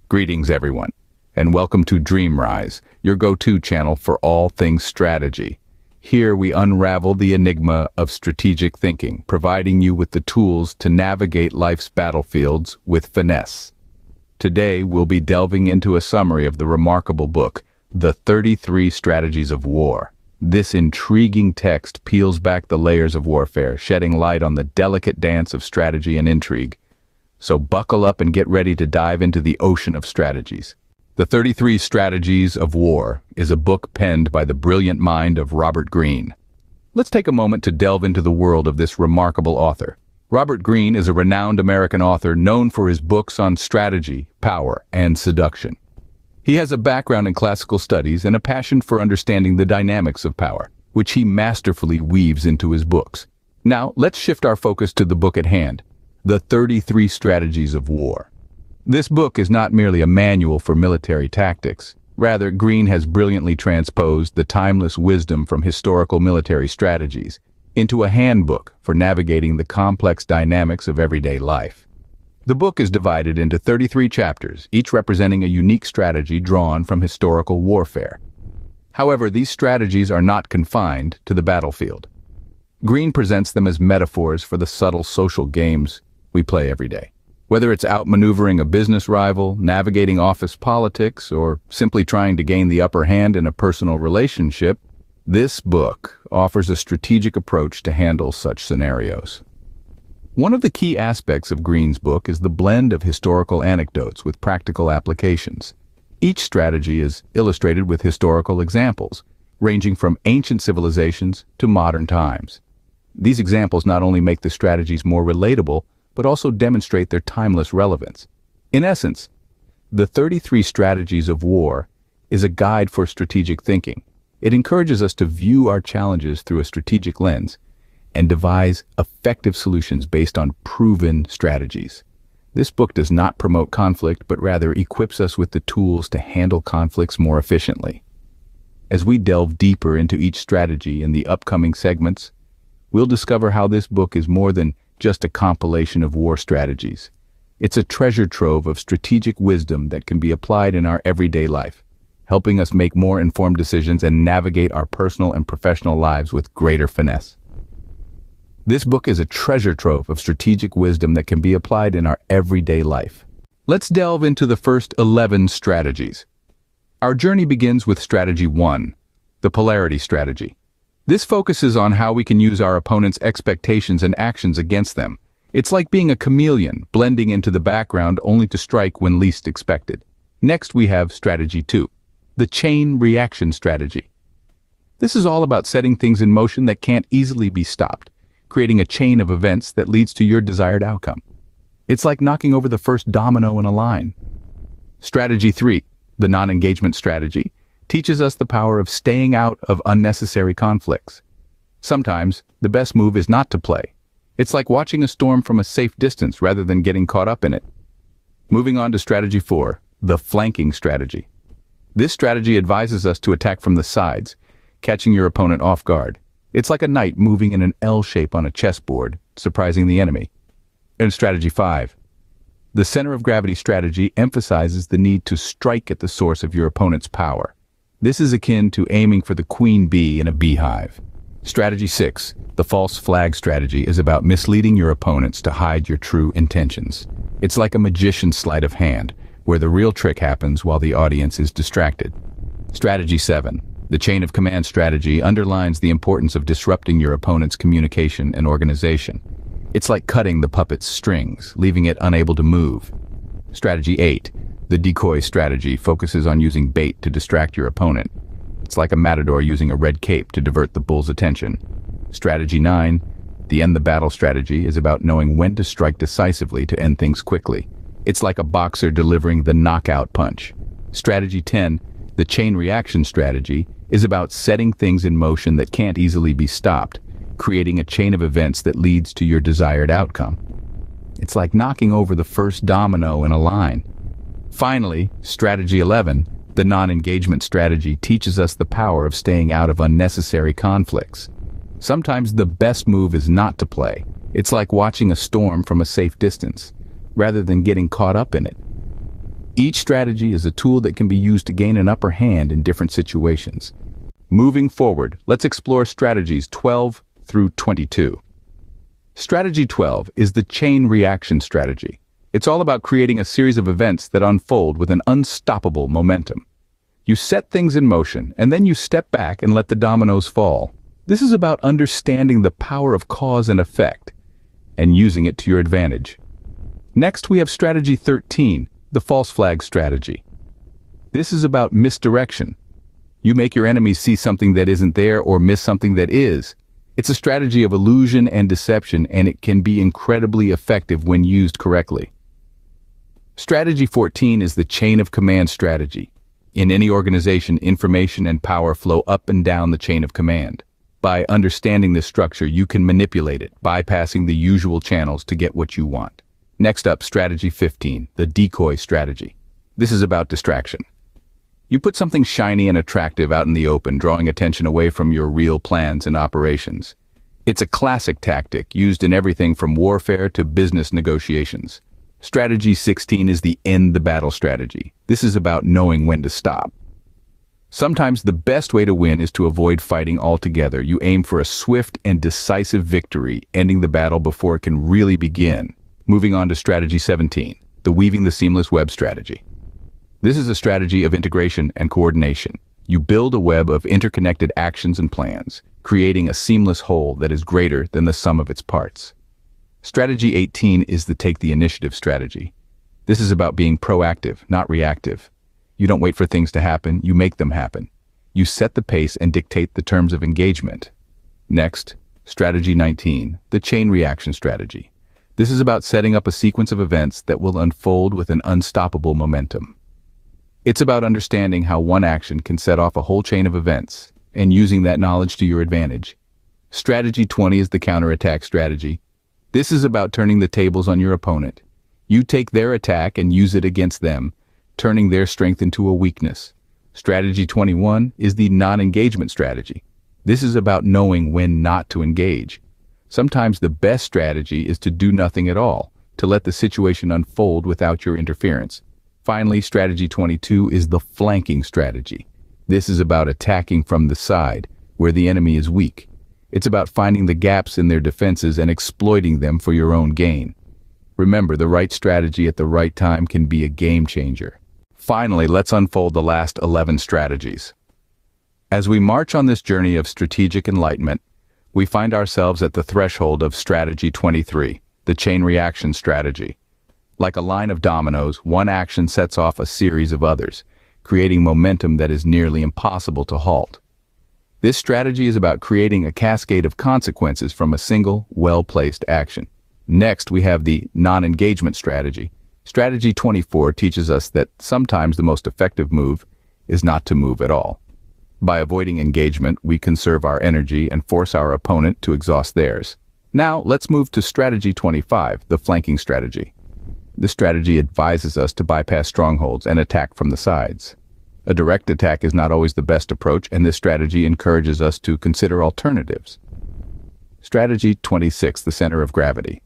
Greetings everyone, and welcome to Dreamrise, your go-to channel for all things strategy. Here we unravel the enigma of strategic thinking, providing you with the tools to navigate life's battlefields with finesse. Today we'll be delving into a summary of the remarkable book, The 33 Strategies of War. This intriguing text peels back the layers of warfare, shedding light on the delicate dance of strategy and intrigue. So buckle up and get ready to dive into the ocean of strategies. The 33 Strategies of War is a book penned by the brilliant mind of Robert Greene. Let's take a moment to delve into the world of this remarkable author. Robert Greene is a renowned American author known for his books on strategy, power, and seduction. He has a background in classical studies and a passion for understanding the dynamics of power, which he masterfully weaves into his books. Now, let's shift our focus to the book at hand. The 33 Strategies of War. This book is not merely a manual for military tactics. Rather, Greene has brilliantly transposed the timeless wisdom from historical military strategies into a handbook for navigating the complex dynamics of everyday life. The book is divided into 33 chapters, each representing a unique strategy drawn from historical warfare. However, these strategies are not confined to the battlefield. Greene presents them as metaphors for the subtle social games we play every day. Whether it's outmaneuvering a business rival, navigating office politics, or simply trying to gain the upper hand in a personal relationship, this book offers a strategic approach to handle such scenarios. One of the key aspects of Greene's book is the blend of historical anecdotes with practical applications. Each strategy is illustrated with historical examples, ranging from ancient civilizations to modern times. These examples not only make the strategies more relatable, but also demonstrate their timeless relevance. In essence, the 33 Strategies of War is a guide for strategic thinking. It encourages us to view our challenges through a strategic lens and devise effective solutions based on proven strategies. This book does not promote conflict, but rather equips us with the tools to handle conflicts more efficiently. As we delve deeper into each strategy in the upcoming segments, we'll discover how this book is more than just a compilation of war strategies. It's a treasure trove of strategic wisdom that can be applied in our everyday life, helping us make more informed decisions and navigate our personal and professional lives with greater finesse. This book is a treasure trove of strategic wisdom that can be applied in our everyday life. Let's delve into the first 11 strategies. Our journey begins with Strategy 1, the polarity strategy. This focuses on how we can use our opponent's expectations and actions against them. It's like being a chameleon, blending into the background only to strike when least expected. Next, we have Strategy 2, the chain reaction strategy. This is all about setting things in motion that can't easily be stopped, creating a chain of events that leads to your desired outcome. It's like knocking over the first domino in a line. Strategy 3, the non-engagement strategy, teaches us the power of staying out of unnecessary conflicts. Sometimes, the best move is not to play. It's like watching a storm from a safe distance rather than getting caught up in it. Moving on to Strategy 4, the flanking strategy. This strategy advises us to attack from the sides, catching your opponent off guard. It's like a knight moving in an L shape on a chessboard, surprising the enemy. And Strategy 5, the center of gravity strategy emphasizes the need to strike at the source of your opponent's power. This is akin to aiming for the queen bee in a beehive. Strategy 6, the false flag strategy, is about misleading your opponents to hide your true intentions. It's like a magician's sleight of hand, where the real trick happens while the audience is distracted. Strategy 7, the chain of command strategy, underlines the importance of disrupting your opponent's communication and organization. It's like cutting the puppet's strings, leaving it unable to move. Strategy 8, the decoy strategy, focuses on using bait to distract your opponent. It's like a matador using a red cape to divert the bull's attention. Strategy 9, the end the battle strategy, is about knowing when to strike decisively to end things quickly. It's like a boxer delivering the knockout punch. Strategy 10, the chain reaction strategy, is about setting things in motion that can't easily be stopped, creating a chain of events that leads to your desired outcome. It's like knocking over the first domino in a line. Finally, Strategy 11, the non-engagement strategy, teaches us the power of staying out of unnecessary conflicts. Sometimes the best move is not to play. It's like watching a storm from a safe distance, rather than getting caught up in it. Each strategy is a tool that can be used to gain an upper hand in different situations. Moving forward, let's explore strategies 12 through 22. Strategy 12 is the chain reaction strategy. It's all about creating a series of events that unfold with an unstoppable momentum. You set things in motion, and then you step back and let the dominoes fall. This is about understanding the power of cause and effect, and using it to your advantage. Next, we have strategy 13, the false flag strategy. This is about misdirection. You make your enemies see something that isn't there or miss something that is. It's a strategy of illusion and deception, and it can be incredibly effective when used correctly. Strategy 14 is the chain of command strategy. In any organization, information and power flow up and down the chain of command. By understanding this structure, you can manipulate it, bypassing the usual channels to get what you want. Next up, strategy 15, the decoy strategy. This is about distraction. You put something shiny and attractive out in the open, drawing attention away from your real plans and operations. It's a classic tactic used in everything from warfare to business negotiations. Strategy 16 is the end the battle strategy. This is about knowing when to stop. Sometimes the best way to win is to avoid fighting altogether. You aim for a swift and decisive victory, ending the battle before it can really begin. Moving on to strategy 17, the weaving the seamless web strategy. This is a strategy of integration and coordination. You build a web of interconnected actions and plans, creating a seamless whole that is greater than the sum of its parts. Strategy 18 is the take the initiative strategy. This is about being proactive, not reactive. You don't wait for things to happen, you make them happen. You set the pace and dictate the terms of engagement. Next, strategy 19, the chain reaction strategy. This is about setting up a sequence of events that will unfold with an unstoppable momentum. It's about understanding how one action can set off a whole chain of events and using that knowledge to your advantage. Strategy 20 is the counterattack strategy. This is about turning the tables on your opponent. You take their attack and use it against them, turning their strength into a weakness. Strategy 21 is the non-engagement strategy. This is about knowing when not to engage. Sometimes the best strategy is to do nothing at all, to let the situation unfold without your interference. Finally, strategy 22 is the flanking strategy. This is about attacking from the side, where the enemy is weak. It's about finding the gaps in their defenses and exploiting them for your own gain. Remember, the right strategy at the right time can be a game changer. Finally, let's unfold the last 11 strategies. As we march on this journey of strategic enlightenment, we find ourselves at the threshold of strategy 23, the chain reaction strategy. Like a line of dominoes, one action sets off a series of others, creating momentum that is nearly impossible to halt. This strategy is about creating a cascade of consequences from a single, well-placed action. Next, we have the non-engagement strategy. Strategy 24 teaches us that sometimes the most effective move is not to move at all. By avoiding engagement, we conserve our energy and force our opponent to exhaust theirs. Now, let's move to strategy 25, the flanking strategy. This strategy advises us to bypass strongholds and attack from the sides. A direct attack is not always the best approach, and this strategy encourages us to consider alternatives. Strategy 26, the center of gravity.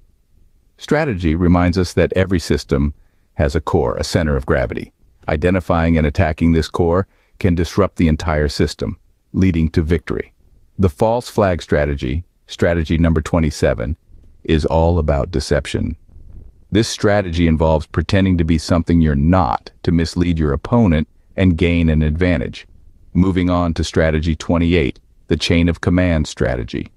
Strategy reminds us that every system has a core, a center of gravity. Identifying and attacking this core can disrupt the entire system, leading to victory. The false flag strategy, strategy number 27, is all about deception. This strategy involves pretending to be something you're not to mislead your opponent and gain an advantage. Moving on to strategy 28, the chain of command strategy.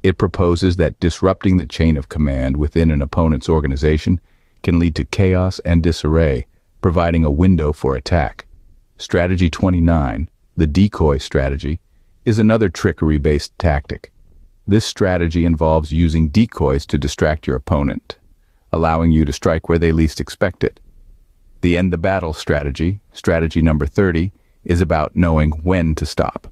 It proposes that disrupting the chain of command within an opponent's organization can lead to chaos and disarray, providing a window for attack. Strategy 29, the decoy strategy, is another trickery-based tactic. This strategy involves using decoys to distract your opponent, allowing you to strike where they least expect it. The end the battle strategy, strategy number 30, is about knowing when to stop.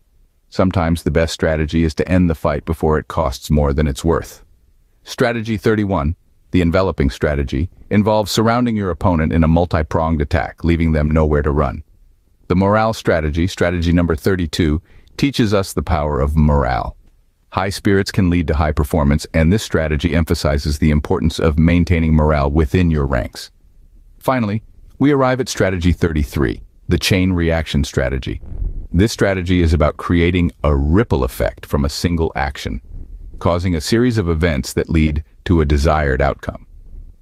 Sometimes the best strategy is to end the fight before it costs more than it's worth. Strategy 31, the enveloping strategy, involves surrounding your opponent in a multi-pronged attack, leaving them nowhere to run. The morale strategy, strategy number 32, teaches us the power of morale. High spirits can lead to high performance, and this strategy emphasizes the importance of maintaining morale within your ranks. Finally, we arrive at strategy 33, the chain reaction strategy. This strategy is about creating a ripple effect from a single action, causing a series of events that lead to a desired outcome.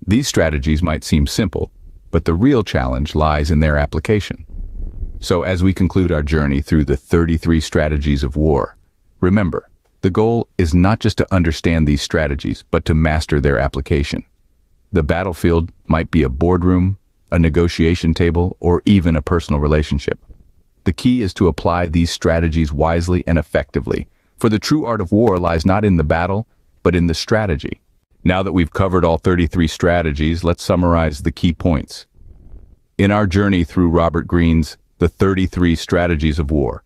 These strategies might seem simple, but the real challenge lies in their application. So as we conclude our journey through the 33 strategies of war, remember, the goal is not just to understand these strategies, but to master their application. The battlefield might be a boardroom, a negotiation table, or even a personal relationship. The key is to apply these strategies wisely and effectively, for the true art of war lies not in the battle, but in the strategy. Now that we've covered all 33 strategies, let's summarize the key points. In our journey through Robert Greene's The 33 Strategies of War,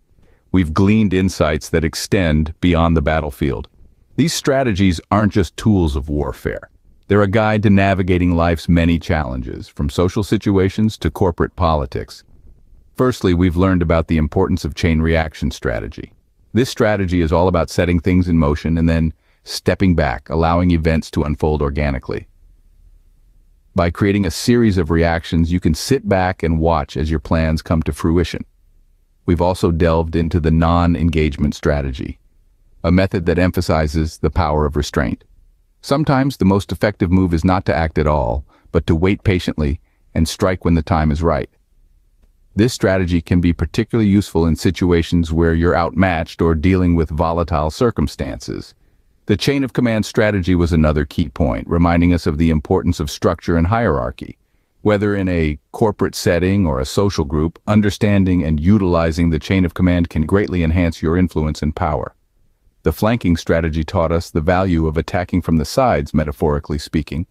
we've gleaned insights that extend beyond the battlefield. These strategies aren't just tools of warfare. They're a guide to navigating life's many challenges, from social situations to corporate politics. Firstly, we've learned about the importance of chain reaction strategy. This strategy is all about setting things in motion and then stepping back, allowing events to unfold organically. By creating a series of reactions, you can sit back and watch as your plans come to fruition. We've also delved into the non-engagement strategy, a method that emphasizes the power of restraint. Sometimes the most effective move is not to act at all, but to wait patiently and strike when the time is right. This strategy can be particularly useful in situations where you're outmatched or dealing with volatile circumstances. The chain of command strategy was another key point, reminding us of the importance of structure and hierarchy. Whether in a corporate setting or a social group, understanding and utilizing the chain of command can greatly enhance your influence and power. The flanking strategy taught us the value of attacking from the sides, metaphorically speaking.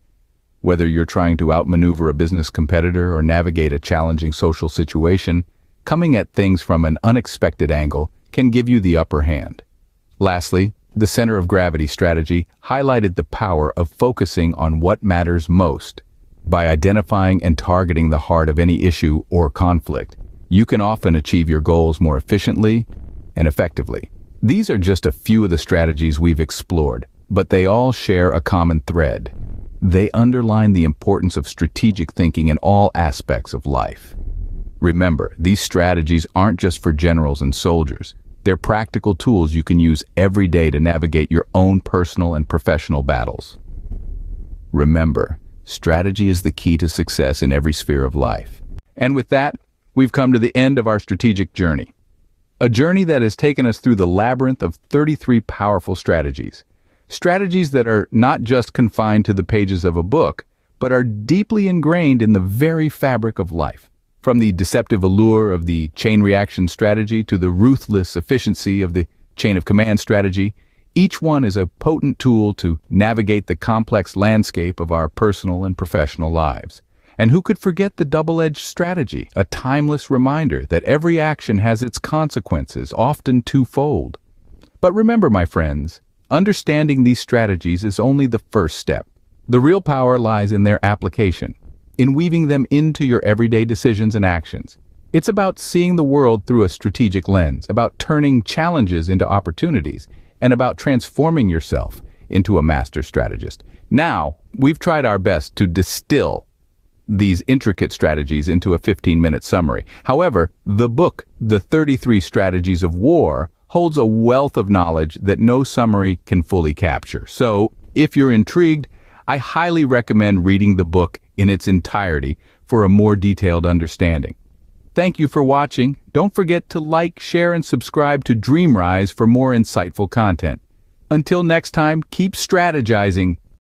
Whether you're trying to outmaneuver a business competitor or navigate a challenging social situation, coming at things from an unexpected angle can give you the upper hand. Lastly, the center of gravity strategy highlighted the power of focusing on what matters most. By identifying and targeting the heart of any issue or conflict, you can often achieve your goals more efficiently and effectively. These are just a few of the strategies we've explored, but they all share a common thread. They underline the importance of strategic thinking in all aspects of life. Remember, these strategies aren't just for generals and soldiers. They're practical tools you can use every day to navigate your own personal and professional battles. Remember, strategy is the key to success in every sphere of life. And with that, we've come to the end of our strategic journey. A journey that has taken us through the labyrinth of 33 powerful strategies. Strategies that are not just confined to the pages of a book, but are deeply ingrained in the very fabric of life. From the deceptive allure of the chain reaction strategy to the ruthless efficiency of the chain of command strategy, each one is a potent tool to navigate the complex landscape of our personal and professional lives. And who could forget the double-edged strategy, a timeless reminder that every action has its consequences, often twofold. But remember, my friends, understanding these strategies is only the first step. The real power lies in their application, in weaving them into your everyday decisions and actions. It's about seeing the world through a strategic lens, about turning challenges into opportunities, and about transforming yourself into a master strategist. Now, we've tried our best to distill these intricate strategies into a 15-minute summary. However, the book, The 33 Strategies of War, holds a wealth of knowledge that no summary can fully capture. So, if you're intrigued, I highly recommend reading the book in its entirety for a more detailed understanding. Thank you for watching. Don't forget to like, share, and subscribe to Dreamrise for more insightful content. Until next time, keep strategizing